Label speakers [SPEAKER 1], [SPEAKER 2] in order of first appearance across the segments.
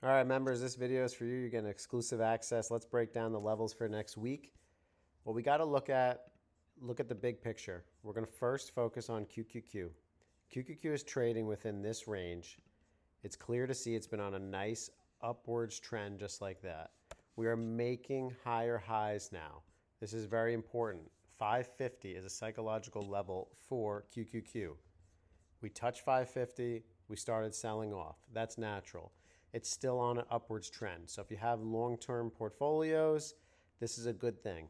[SPEAKER 1] All right, members, this video is for you. You're getting exclusive access. Let's break down the levels for next week. Well, we got to look at the big picture. We're going to first focus on QQQ. QQQ is trading within this range. It's clear to see it's been on a nice upwards trend just like that. We are making higher highs now. This is very important. 550 is a psychological level for QQQ. We touched 550, we started selling off. That's natural. It's still on an upwards trend. So if you have long-term portfolios, this is a good thing.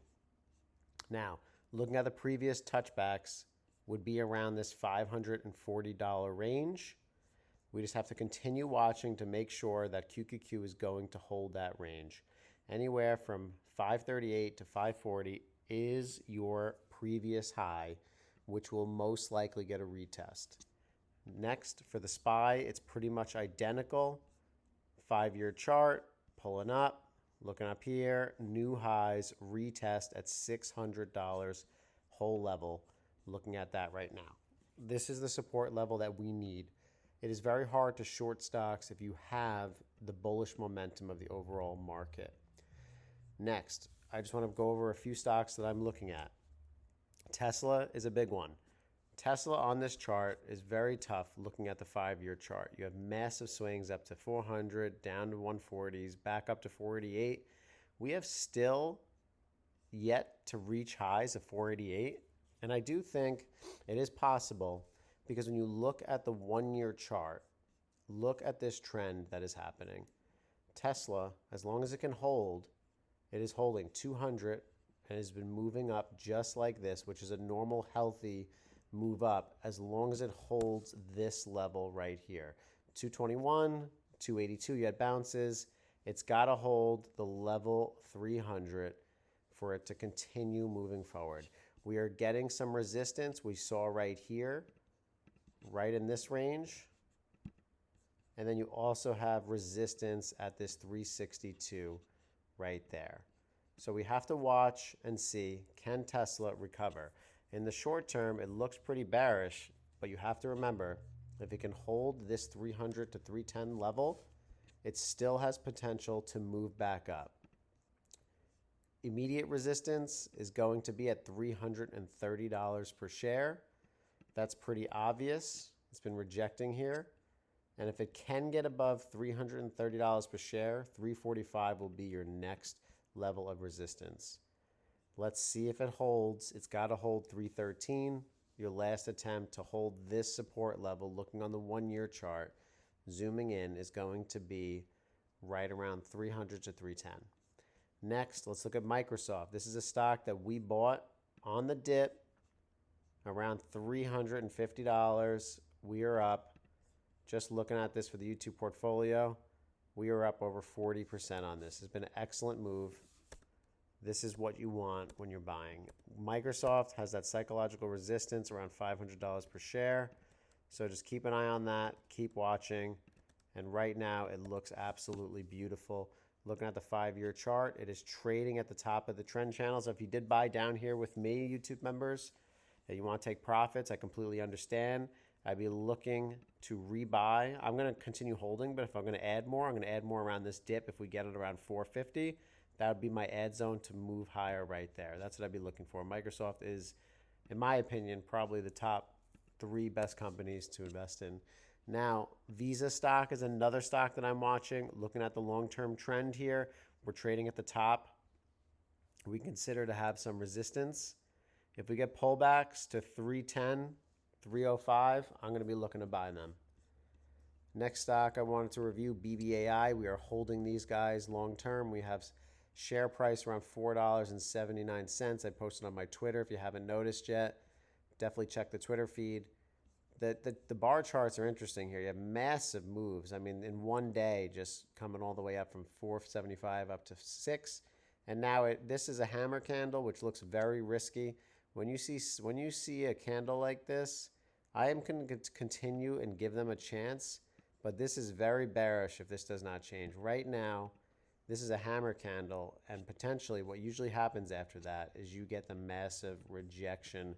[SPEAKER 1] Now, looking at the previous touchbacks would be around this $540 range. We just have to continue watching to make sure that QQQ is going to hold that range. Anywhere from 538 to 540 is your previous high, which will most likely get a retest. Next, for the SPY, it's pretty much identical. 5-year chart, pulling up, looking up here, new highs, retest at $600 whole level. Looking at that right now. This is the support level that we need. It is very hard to short stocks if you have the bullish momentum of the overall market. Next, I just want to go over a few stocks that I'm looking at. Tesla is a big one. Tesla on this chart is very tough looking at the 5-year chart. You have massive swings up to 400, down to 140s, back up to 488. We have still yet to reach highs of 488. And I do think it is possible because when you look at the 1-year chart, look at this trend that is happening. Tesla, as long as it can hold, it is holding 200 and has been moving up just like this, which is a normal, healthy move up as long as it holds this level right here. 221, 282, you had bounces. It's got to hold the level 300 for it to continue moving forward. We are getting some resistance we saw right here, right in this range. And then you also have resistance at this 362 right there. So we have to watch and see, can Tesla recover? In the short term, it looks pretty bearish, but you have to remember, if it can hold this 300 to 310 level, it still has potential to move back up. Immediate resistance is going to be at $330 per share. That's pretty obvious. It's been rejecting here. And if it can get above $330 per share, 345 will be your next level of resistance. Let's see if it holds. It's got to hold 313. Your last attempt to hold this support level, looking on the 1-year chart, zooming in, is going to be right around 300 to 310. Next, let's look at Microsoft. This is a stock that we bought on the dip around $350. We are up. Just looking at this for the YouTube portfolio, we are up over 40% on this. It's been an excellent move. This is what you want when you're buying. Microsoft has that psychological resistance around $500 per share. So just keep an eye on that. Keep watching. And right now, it looks absolutely beautiful. Looking at the 5-year chart, it is trading at the top of the trend channel. So if you did buy down here with me, YouTube members, and you want to take profits, I completely understand. I'd be looking to rebuy. I'm going to continue holding, but if I'm going to add more, I'm going to add more around this dip. If we get it around 450, that would be my add zone to move higher right there. That's what I'd be looking for. Microsoft is, in my opinion, probably the top 3 best companies to invest in. Now, Visa stock is another stock that I'm watching. Looking at the long-term trend here, we're trading at the top. We consider to have some resistance. If we get pullbacks to 310, 305, I'm going to be looking to buy them. Next stock I wanted to review, BBAI. We are holding these guys long-term. We have share price around $4.79. I posted on my Twitter. If you haven't noticed yet, definitely check the Twitter feed. The bar charts are interesting here. You have massive moves. I mean, in one day, just coming all the way up from 475 up to 6. And now this is a hammer candle, which looks very risky. When you see a candle like this, I am going to continue and give them a chance. But this is very bearish if this does not change. Right now, this is a hammer candle, and potentially what usually happens after that is you get the massive rejection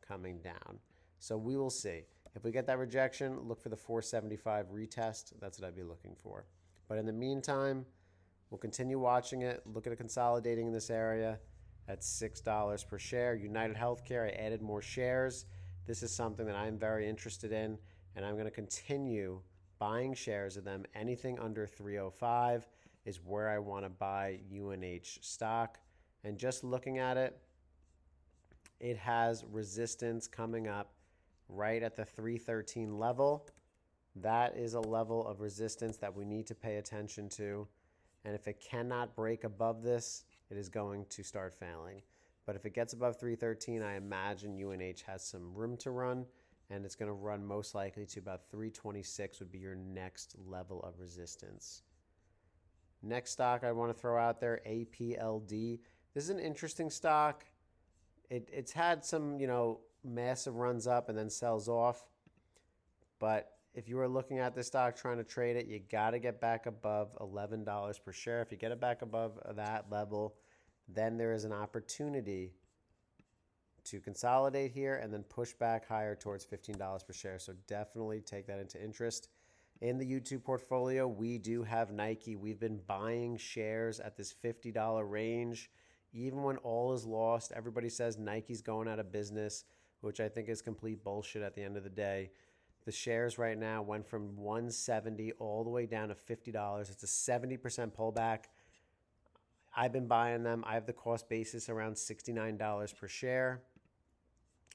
[SPEAKER 1] coming down. So we will see. If we get that rejection, look for the 475 retest. That's what I'd be looking for. But in the meantime, we'll continue watching it. Look at it consolidating in this area at $6 per share. United Healthcare, I added more shares. This is something that I'm very interested in, and I'm going to continue buying shares of them. Anything under 305 is where I want to buy UNH stock. And just looking at it, it has resistance coming up right at the 313 level. That is a level of resistance that we need to pay attention to. And if it cannot break above this, it is going to start failing. But if it gets above 313, I imagine UNH has some room to run, and it's going to run most likely to about 326 would be your next level of resistance. Next stock I want to throw out there, APLD. This is an interesting stock. It's had some, massive runs up and then sells off. But if you were looking at this stock trying to trade it, you got to get back above $11 per share. If you get it back above that level, then there is an opportunity to consolidate here and then push back higher towards $15 per share. So definitely take that into interest. In the YouTube portfolio, we do have Nike. We've been buying shares at this $50 range. Even when all is lost, everybody says Nike's going out of business, which I think is complete bullshit at the end of the day. The shares right now went from $170 all the way down to $50. It's a 70% pullback. I've been buying them. I have the cost basis around $69 per share.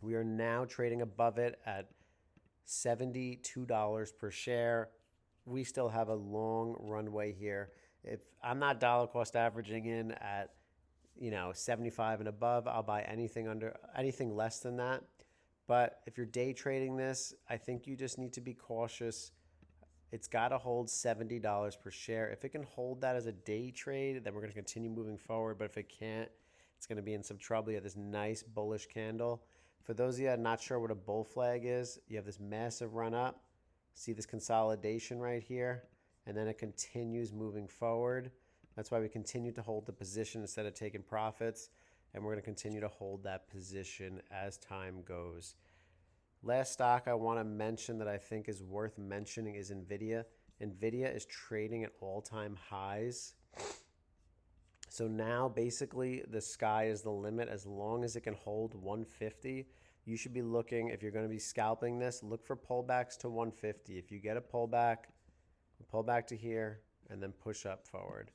[SPEAKER 1] We are now trading above it at $72 per share. We still have a long runway here. If I'm not dollar cost averaging in at 75 and above, I'll buy anything less than that. But if you're day trading this, I think you just need to be cautious. It's got to hold $70 per share. If it can hold that as a day trade, then we're going to continue moving forward. But if it can't, it's going to be in some trouble. You have this nice bullish candle. For those of you that are not sure what a bull flag is, you have this massive run up. See this consolidation right here? And then it continues moving forward. That's why we continue to hold the position instead of taking profits. And we're going to continue to hold that position as time goes. Last stock I want to mention that I think is worth mentioning is NVIDIA. NVIDIA is trading at all-time highs. So now basically the sky is the limit. As long as it can hold 150, you should be looking, if you're going to be scalping this, look for pullbacks to 150. If you get a pullback, pull back to here and then push up forward.